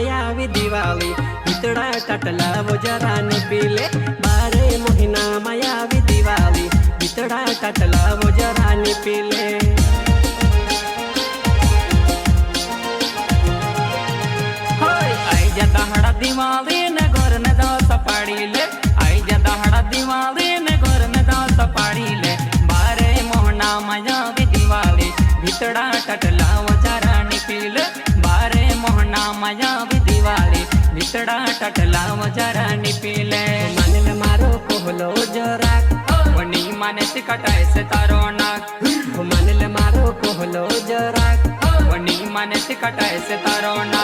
मायावी दिवाली भीतड़ा टटला वो जरा ने पीले 12 महीना मायावी दिवाली भीतड़ा टटला वो जरा ने पीले आई जाता हड़ा दिवाली ने घर ने दाव सपाड़ी ले आई जाता हड़ा दिवाली ने घर ने दाव सपाड़ी ले 12 महीना मायावी दिवाली भीतड़ा टटला वो जरा ने पीले 12 महीना मायावी दिवाली भीतड़ा टटला वो जरा ने पीले मन में मारो कोहलो जरा वनी माने से कटाए से तारो नाक मन में मारो कोहलो जरा वनी माने से कटाए से तारो नाक